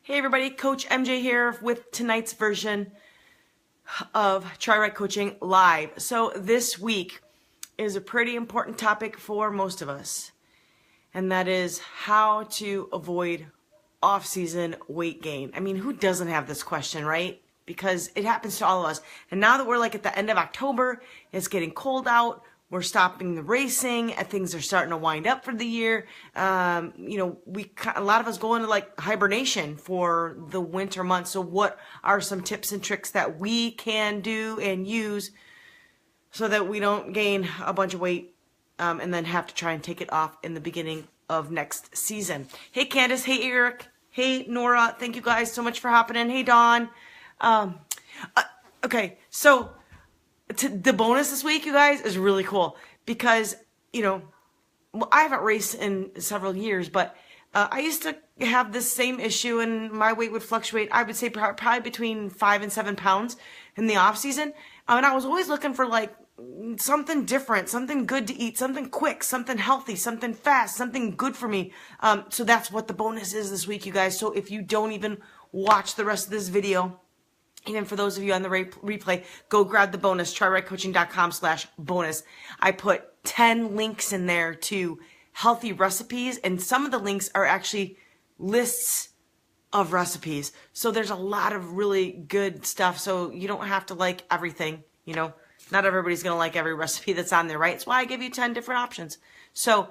Hey everybody, Coach MJ here with tonight's version of TriRight Coaching Live. So this week is a pretty important topic for most of us, and that is how to avoid off-season weight gain. I mean, who doesn't have this question, right? Because it happens to all of us. And now that we're like at the end of October, it's getting cold out, we're stopping the racing, and things are starting to wind up for the year. A lot of us go into like hibernation for the winter months. So what are some tips and tricks that we can do and use so that we don't gain a bunch of weight and then have to try and take it off in the beginning of next season? Hey Candace, hey Eric, hey Nora, thank you guys so much for hopping in. Hey Dawn. Okay, so the bonus this week, you guys, is really cool because, I haven't raced in several years, but I used to have this same issue and my weight would fluctuate, I would say probably between 5 and 7 pounds in the off season. And I was always looking for like something different, something good to eat, something quick, something healthy, something fast, something good for me. So that's what the bonus is this week, you guys. So if you don't even watch the rest of this video, even for those of you on the replay, go grab the bonus, TriRightCoaching.com/bonus. I put 10 links in there to healthy recipes, and some of the links are actually lists of recipes. So there's a lot of really good stuff, so you don't have to like everything, Not everybody's going to like every recipe that's on there, right? That's why I give you 10 different options. So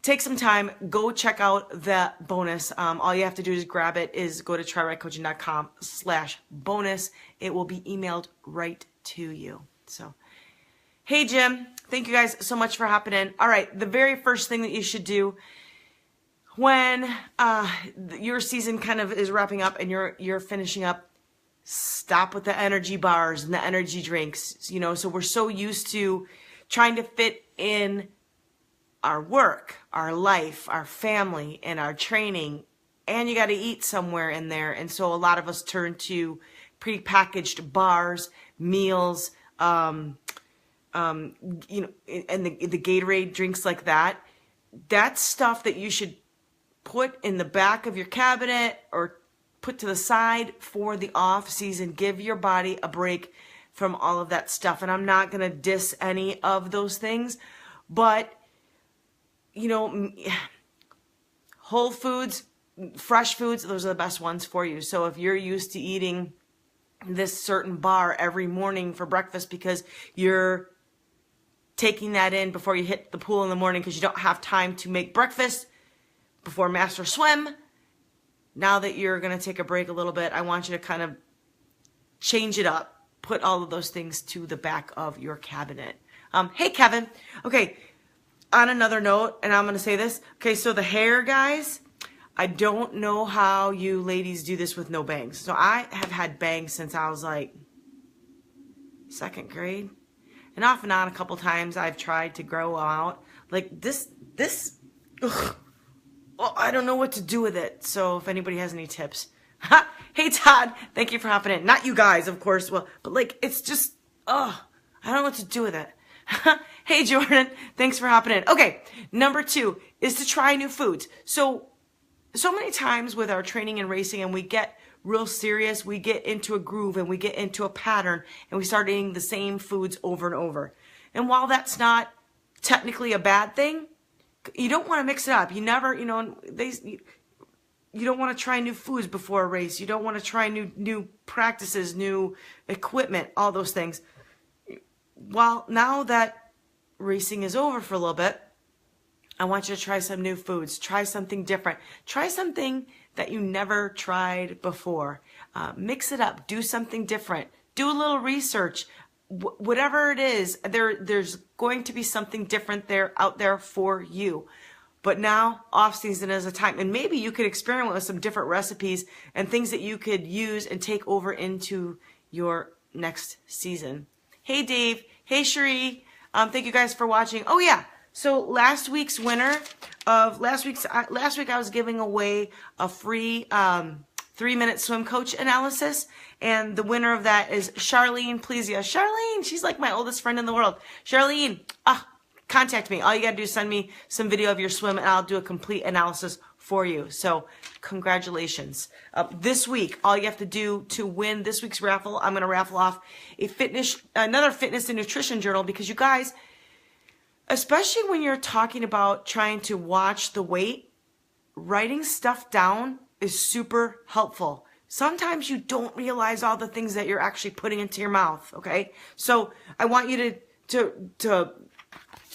take some time, go check out that bonus. All you have to do is grab it, is go to TriRightCoaching.com/bonus. It will be emailed right to you. So, hey Jim, thank you guys so much for hopping in. All right, the very first thing that you should do when your season kind of is wrapping up and you're finishing up, stop with the energy bars and the energy drinks. So we're so used to trying to fit in our work, our life, our family, and our training, and you got to eat somewhere in there. And so a lot of us turn to prepackaged bars, meals, and the Gatorade drinks like that. That's stuff that you should put in the back of your cabinet or put to the side for the off season. Give your body a break from all of that stuff. And I'm not going to diss any of those things, but whole foods, fresh foods, those are the best ones for you. So if you're used to eating this certain bar every morning for breakfast because you're taking that in before you hit the pool in the morning because you don't have time to make breakfast before master swim, now that you're going to take a break a little bit, I want you to kind of change it up. Put all of those things to the back of your cabinet. Hey, Kevin. Okay. On another note, and I'm going to say this. Okay, so the hair, guys, I don't know how you ladies do this with no bangs. So I have had bangs since I was like 2nd grade. And off and on a couple times I've tried to grow out. Like this, ugh, well, I don't know what to do with it. So if anybody has any tips. Hey, Todd, thank you for hopping in. Not you guys, of course. Well, but like, it's just, I don't know what to do with it. Hey Jordan, thanks for hopping in. Okay, number 2 is to try new foods. So many times with our training and racing, and we get real serious, we get into a groove and we get into a pattern and we start eating the same foods over and over. And while that's not technically a bad thing, you don't want to mix it up. You never, you don't want to try new foods before a race. You don't want to try new practices, new equipment, all those things. Well, now that racing is over for a little bit, I want you to try some new foods. Try something different. Try something that you never tried before. Mix it up. Do something different. Do a little research. Whatever it is, there's going to be something different out there for you. But now, off-season is a time, and maybe you could experiment with some different recipes and things that you could use and take over into your next season. Hey Dave, hey Cherie, thank you guys for watching. Oh yeah, so last week's winner of last week I was giving away a free 3-minute swim coach analysis, and the winner of that is Charlene Plesia. Charlene, she's like my oldest friend in the world. Charlene, contact me. All you gotta do is send me some video of your swim and I'll do a complete analysis for you. So congratulations. This week, all you have to do to win this week's raffle, I'm going to raffle off another fitness and nutrition journal, because you guys, especially when you're talking about trying to watch the weight, writing stuff down is super helpful. Sometimes you don't realize all the things that you're actually putting into your mouth, okay? So I want you to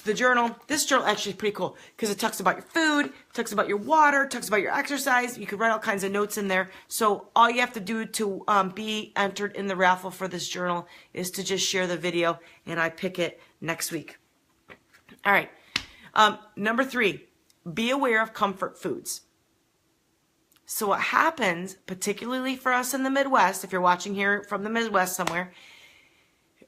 the journal. This journal actually is pretty cool because it talks about your food, talks about your water, talks about your exercise. You can write all kinds of notes in there. So all you have to do to be entered in the raffle for this journal is to just share the video, and I pick it next week. All right. Number 3, be aware of comfort foods. So what happens, particularly for us in the Midwest, if you're watching here from the Midwest somewhere,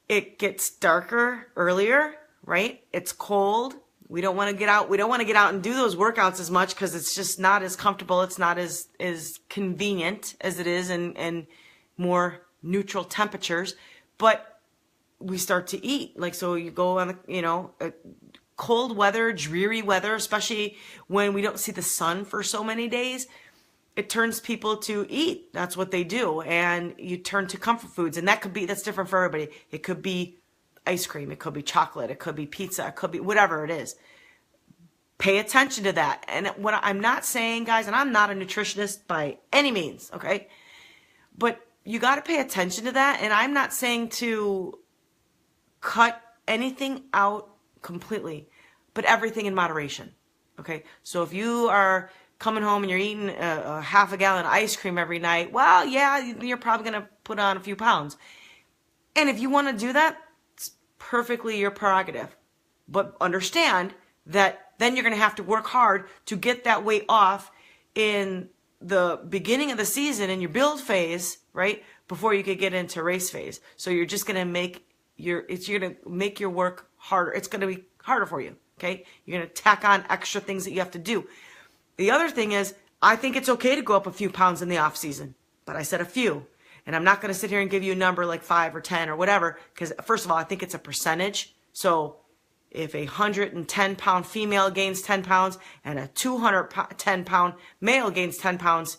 it gets darker earlier, right? It's cold. We don't want to get out. We don't want to get out and do those workouts as much because it's just not as comfortable. It's not as convenient as it is in more neutral temperatures. But we start to eat. Like, so you go on, cold weather, dreary weather, especially when we don't see the sun for so many days. It turns people to eat. That's what they do. And you turn to comfort foods. And that's different for everybody. It could be ice cream. It could be chocolate. It could be pizza. It could be whatever it is. Pay attention to that. And what I'm not saying, guys, and I'm not a nutritionist by any means, okay? But you got to pay attention to that. And I'm not saying to cut anything out completely, but everything in moderation, okay? So if you are coming home and you're eating a half a gallon of ice cream every night, well, yeah, you're probably going to put on a few pounds. And if you want to do that, it's perfectly your prerogative. But understand that then you're going to have to work hard to get that weight off in the beginning of the season in your build phase, right? Before you could get into race phase. So you're just going to make you're going to make your work harder. It's going to be harder for you, okay? You're going to tack on extra things that you have to do. The other thing is, I think it's okay to go up a few pounds in the off season, but I said a few. And I'm not going to sit here and give you a number like 5 or 10 or whatever, because first of all, I think it's a percentage. So if a 110-pound female gains 10 pounds and a 210-pound male gains 10 pounds,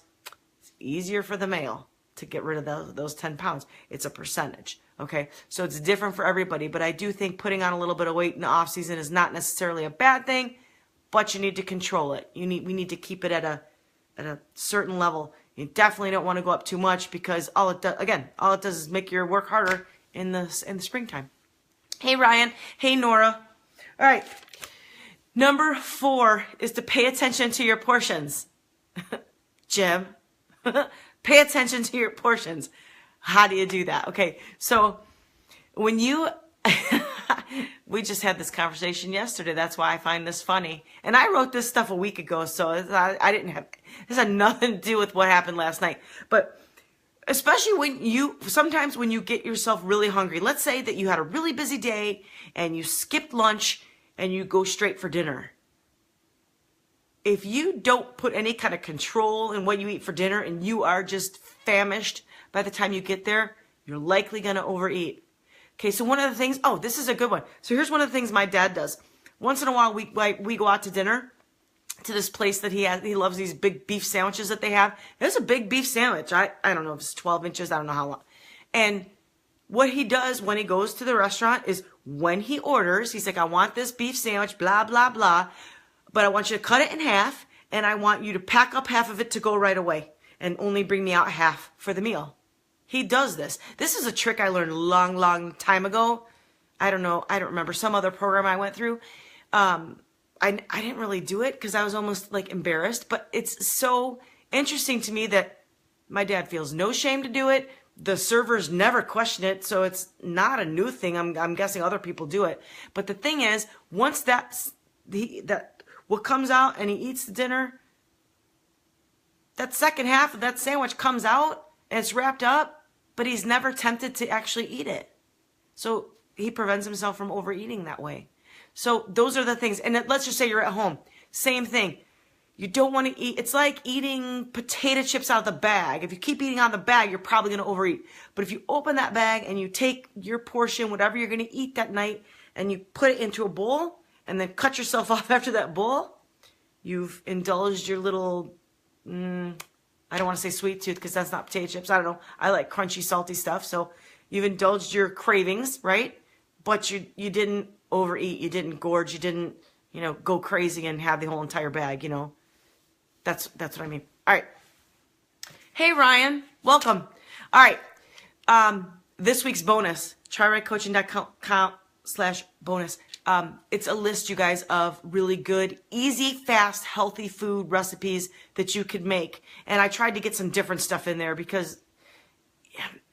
it's easier for the male to get rid of those 10 pounds. It's a percentage, okay? So it's different for everybody, but I do think putting on a little bit of weight in the off season is not necessarily a bad thing, but you need to control it. We need to keep it at a certain level. You definitely don't want to go up too much, because all it does is make your work harder in the springtime. Hey Ryan, hey Nora. All right. Number 4 is to pay attention to your portions. Jim, pay attention to your portions. How do you do that? Okay, so when you we just had this conversation yesterday. That's why I find this funny. And I wrote this stuff a week ago, so this had nothing to do with what happened last night. But especially sometimes when you get yourself really hungry, let's say that you had a really busy day and you skipped lunch and you go straight for dinner. If you don't put any kind of control in what you eat for dinner and you are just famished by the time you get there, you're likely going to overeat. Okay, so one of the things, this is a good one. So here's one of the things my dad does. Once in a while, we go out to dinner to this place that he has. He loves these big beef sandwiches that they have. There's a big beef sandwich. I don't know if it's 12 inches. I don't know how long. And what he does when he goes to the restaurant is when he orders, he's like, I want this beef sandwich, blah, blah, blah. But I want you to cut it in half, and I want you to pack up half of it to go right away and only bring me out half for the meal. He does this. This is a trick I learned a long, long time ago. I don't know. I don't remember. Some other program I went through. I didn't really do it because I was almost like embarrassed. But it's so interesting to me that my dad feels no shame to do it. The servers never question it. So it's not a new thing. I'm guessing other people do it. But the thing is, once what comes out and he eats the dinner, that second half of that sandwich comes out and it's wrapped up, but he's never tempted to actually eat it. So he prevents himself from overeating that way. So those are the things. And let's just say you're at home. Same thing. You don't want to eat. It's like eating potato chips out of the bag. If you keep eating out of the bag, you're probably going to overeat. But if you open that bag and you take your portion, whatever you're going to eat that night, and you put it into a bowl and then cut yourself off after that bowl, you've indulged your little I don't want to say sweet tooth because that's not potato chips. I don't know. I like crunchy, salty stuff. So you've indulged your cravings, right? But you didn't overeat. You didn't gorge. You didn't, go crazy and have the whole entire bag, That's what I mean. All right. Hey, Ryan. Welcome. All right. This week's bonus, TriRightCoaching.com/bonus. It's a list, you guys, of really good, easy, fast, healthy food recipes that you could make. And I tried to get some different stuff in there because,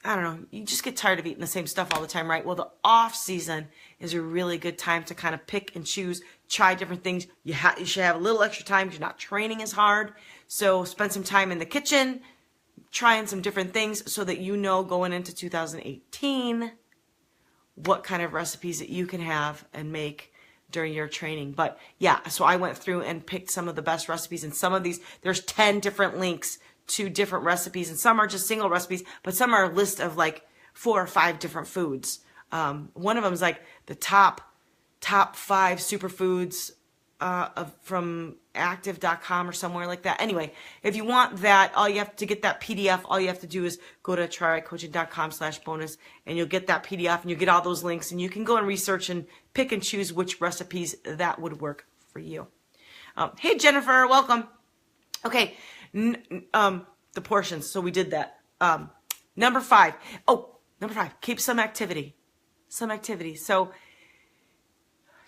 I don't know, you just get tired of eating the same stuff all the time, right? Well, the off season is a really good time to kind of pick and choose, try different things. You should have a little extra time because you're not training as hard. So spend some time in the kitchen, trying some different things so that going into 2018 what kind of recipes that you can have and make during your training. But yeah, so I went through and picked some of the best recipes, and some of these, there's 10 different links to different recipes, and some are just single recipes, but some are a list of like 4 or 5 different foods. One of them is like the top 5 superfoods from active.com or somewhere like that. Anyway, if you want that, all you have to get that PDF, all you have to do is go to TriRightCoaching.com/bonus, and you'll get that PDF and you get all those links, and you can go and research and pick and choose which recipes that would work for you. Hey, Jennifer, welcome. Okay, the portions. So we did that. Number 5. Number 5, keep some activity. So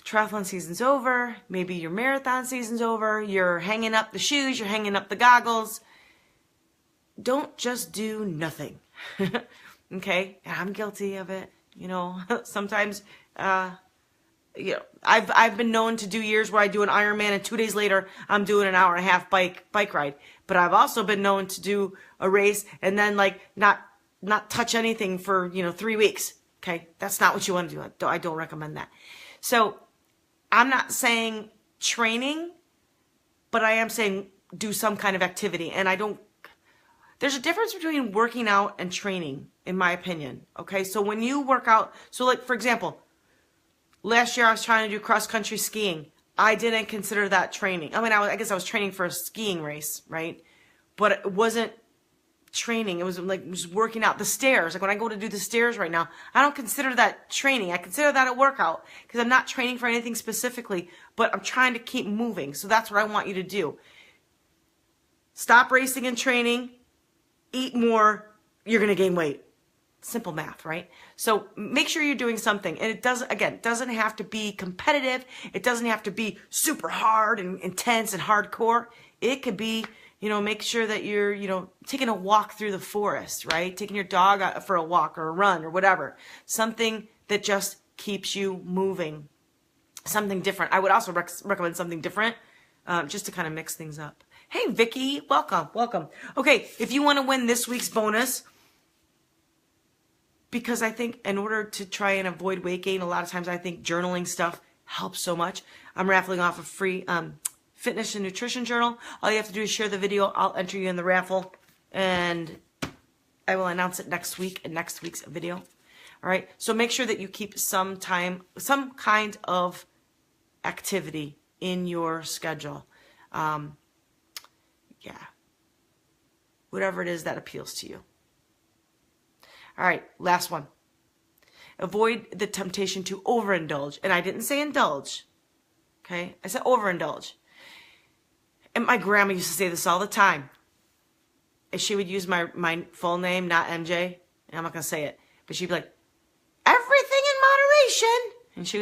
triathlon season's over, maybe your marathon season's over, you're hanging up the shoes, you're hanging up the goggles. Don't just do nothing. Okay? And I'm guilty of it. Sometimes, I've been known to do years where I do an Ironman and 2 days later I'm doing an hour and a half bike ride. But I've also been known to do a race and then not touch anything for, 3 weeks. Okay? That's not what you want to do. I don't recommend that. So I'm not saying training, but I am saying do some kind of activity. And there's a difference between working out and training, in my opinion. Okay, so when you work out, so like, for example, last year I was trying to do cross-country skiing. I didn't consider that training. I mean, I guess I was training for a skiing race, right? But it wasn't training. It was like just working out the stairs. Like when I go to do the stairs right now, I don't consider that training. I consider that a workout because I'm not training for anything specifically, but I'm trying to keep moving. So that's what I want you to do. Stop racing and training, eat more, you're going to gain weight. Simple math, right? So make sure you're doing something. And it doesn't have to be competitive. It doesn't have to be super hard and intense and hardcore. It could be, make sure that you're, taking a walk through the forest, right? Taking your dog out for a walk or a run or whatever. Something that just keeps you moving. Something different. I would also recommend something different just to kind of mix things up. Hey, Vicky, welcome. Okay, if you want to win this week's bonus, because I think in order to try and avoid weight gain, a lot of times I think journaling stuff helps so much. I'm raffling off a free fitness and nutrition journal. All you have to do is share the video. I'll enter you in the raffle, and I will announce it next week in next week's video. All right, so make sure that you keep some kind of activity in your schedule. Whatever it is that appeals to you. All right, last one. Avoid the temptation to overindulge. And I didn't say indulge. Okay? I said overindulge. And my grandma used to say this all the time. And she would use my full name, not MJ. And I'm not going to say it. But she'd be like, everything in moderation. And she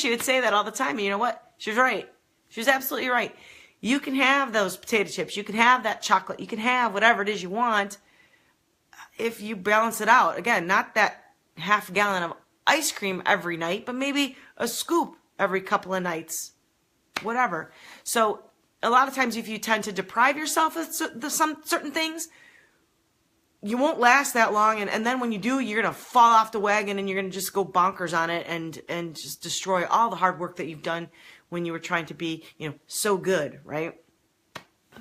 would say that all the time. And you know what? She was right. She was absolutely right. You can have those potato chips. You can have that chocolate. You can have whatever it is you want if you balance it out. Again, not that half gallon of ice cream every night, but maybe a scoop every couple of nights. Whatever. So a lot of times if you tend to deprive yourself of some certain things, you won't last that long. And then when you do, you're going to fall off the wagon and you're going to just go bonkers on it and just destroy all the hard work that you've done when you were trying to be, so good, right?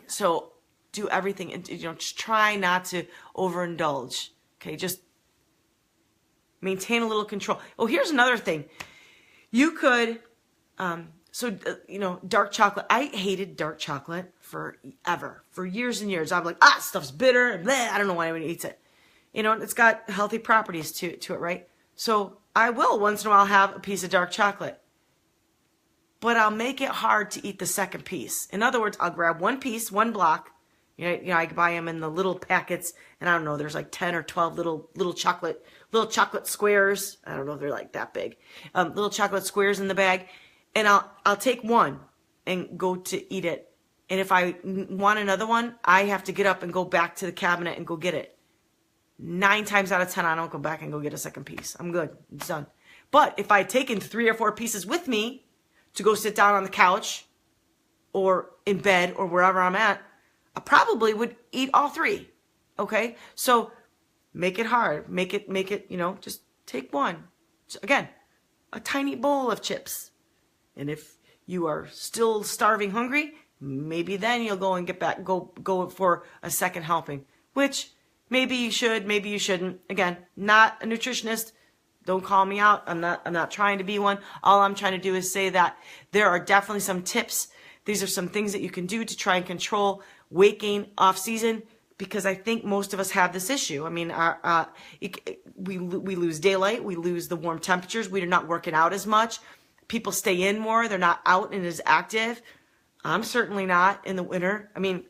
So do everything and, just try not to overindulge. Okay, just maintain a little control. Oh, here's another thing. You could, dark chocolate. I hated dark chocolate forever, for years and years. I'm like, stuff's bitter. Blah, I don't know why anyone eats it. It's got healthy properties to it, right? So I will once in a while have a piece of dark chocolate. But I'll make it hard to eat the second piece. In other words, I'll grab one piece, one block. I buy them in the little packets, and I don't know, there's like 10 or 12 little chocolate squares. I don't know if they're like that big. Little chocolate squares in the bag. And I'll take one and go to eat it. And if I want another one, I have to get up and go back to the cabinet and go get it. 9 times out of 10, I don't go back and go get a second piece. I'm good. It's done. But if I had taken 3 or 4 pieces with me to go sit down on the couch or in bed or wherever I'm at, I probably would eat all 3. Okay? So make it hard. Make it, just take one. So again, a tiny bowl of chips. And if you are still starving hungry, maybe then you'll go and go for a second helping, which maybe you should, maybe you shouldn't. Again, not a nutritionist. Don't call me out. I'm not trying to be one. All I'm trying to do is say that there are definitely some tips. These are some things that you can do to try and control weight gain off season, because I think most of us have this issue. I mean, we lose daylight. We lose the warm temperatures. We're not working out as much. People stay in more. They're not out and as active. I'm certainly not in the winter. I mean,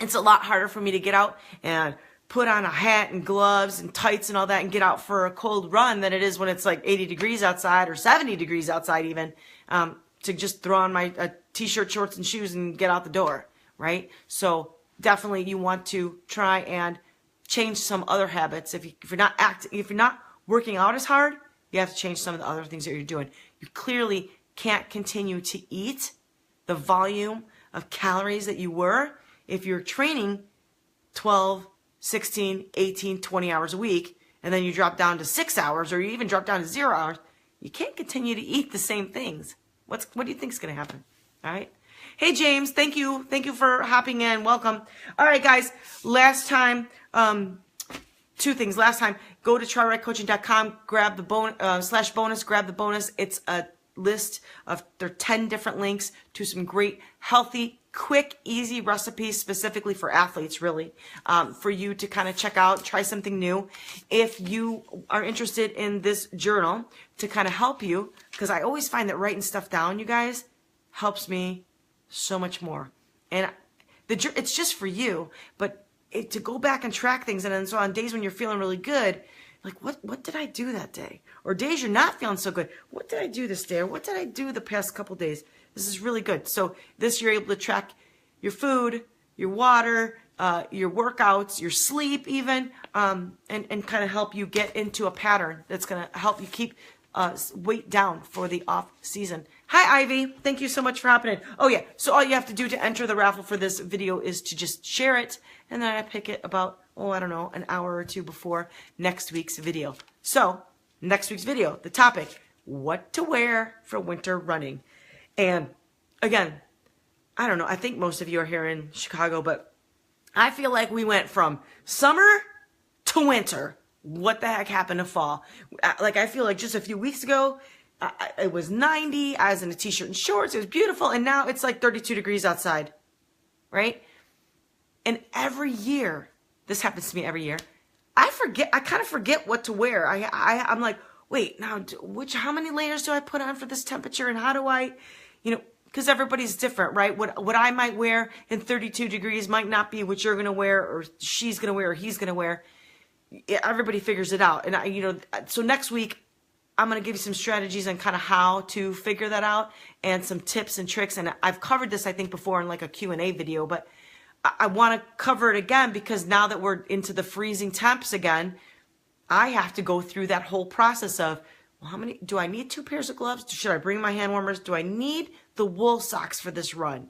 it's a lot harder for me to get out and put on a hat and gloves and tights and all that and get out for a cold run than it is when it's like 80 degrees outside or 70 degrees outside even, to just throw on my t-shirt, shorts, and shoes and get out the door, right? So definitely you want to try and change some other habits. If you're not working out as hard, you have to change some of the other things that you're doing. You clearly can't continue to eat the volume of calories that you were if you're training 12, 16, 18, 20 hours a week, and then you drop down to 6 hours, or you even drop down to 0 hours. You can't continue to eat the same things. What do you think is going to happen? All right. Hey, James, thank you for hopping in. Welcome. All right, guys. Last time, 2 things. Last time, go to TriRightCoaching.com, grab the /bonus, grab the bonus. It's a list of, there are 10 different links to some great, healthy, quick, easy recipes specifically for athletes, really, for you to kind of check out, try something new. If you are interested in this journal to kind of help you, because I always find that writing stuff down, you guys, helps me so much more. And it's just for you, but to go back and track things, and then so on days when you're feeling really good, like, what did I do that day? Or days you're not feeling so good, what did I do this day? Or what did I do the past couple days? This is really good. So this, you're able to track your food, your water, your workouts, your sleep even, and kind of help you get into a pattern that's going to help you keep weight down for the off season. Hi, Ivy. Thank you so much for hopping in. Oh, yeah. So all you have to do to enter the raffle for this video is to just share it, and then I pick it about, I don't know, an hour or 2 before next week's video. So next week's video, the topic, what to wear for winter running. And again, I don't know, I think most of you are here in Chicago, but I feel like we went from summer to winter. What the heck happened to fall? Like, I feel like just a few weeks ago, it was 90, I was in a t-shirt and shorts, it was beautiful, and now it's like 32 degrees outside, right? And every year, this happens to me every year, I kind of forget what to wear. I'm like, wait, now, how many layers do I put on for this temperature, and how do I, because everybody's different, right? What I might wear in 32 degrees might not be what you're going to wear, or she's going to wear, or he's going to wear. Everybody figures it out. And so next week, I'm going to give you some strategies on kind of how to figure that out, and some tips and tricks. And I've covered this, I think, before in like a Q&A video, but I want to cover it again, because now that we're into the freezing temps again, I have to go through that whole process of, well, how many, do I need 2 pairs of gloves? Should I bring my hand warmers? Do I need the wool socks for this run?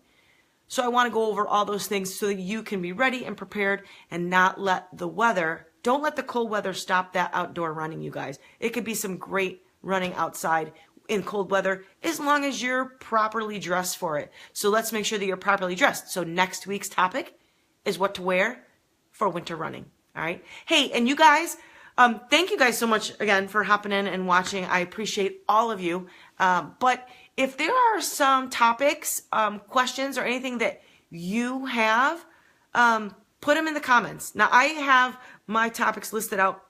So I want to go over all those things so that you can be ready and prepared, and not let the weather, don't let the cold weather stop that outdoor running, you guys. It could be some great running outside in cold weather, as long as you're properly dressed for it. So let's make sure that you're properly dressed. So next week's topic is what to wear for winter running. All right. Hey, and you guys, Thank you guys so much again for hopping in and watching. I appreciate all of you. But if there are some topics, questions, or anything that you have, put them in the comments. Now, I have my topics listed out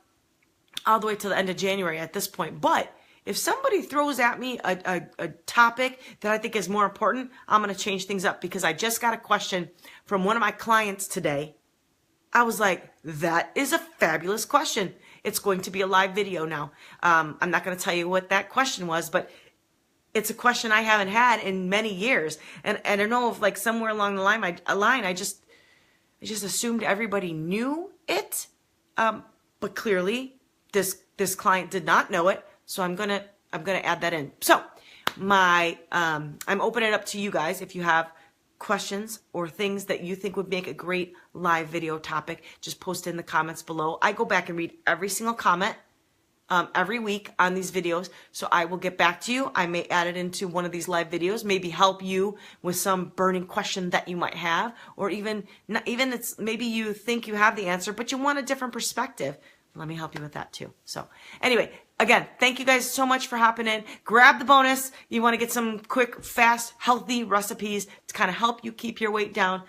all the way to the end of January at this point. But if somebody throws at me a topic that I think is more important, I'm going to change things up, because I just got a question from one of my clients today. I was like, that is a fabulous question. It's going to be a live video now. I'm not going to tell you what that question was, but it's a question I haven't had in many years. And I don't know if, like, somewhere along the line, I just assumed everybody knew it. But clearly this client did not know it. So I'm gonna add that in. So I'm opening it up to you guys. If you have questions or things that you think would make a great live video topic, just post it in the comments below. I go back and read every single comment every week on these videos, so I will get back to you. I may add it into one of these live videos, maybe help you with some burning question that you might have, or even it's maybe you think you have the answer, but you want a different perspective. Let me help you with that too. So anyway, again, thank you guys so much for hopping in. Grab the bonus. You want to get some quick, fast, healthy recipes to kind of help you keep your weight down.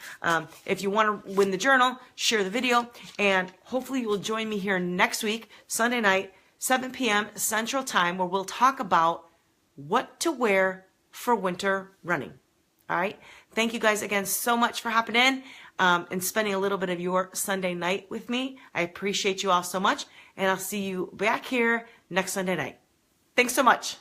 If you want to win the journal, share the video, and hopefully you will join me here next week, Sunday night, 7 p.m. Central Time, where we'll talk about what to wear for winter running. All right. Thank you guys again so much for hopping in and spending a little bit of your Sunday night with me. I appreciate you all so much, and I'll see you back here next Sunday night. Thanks so much.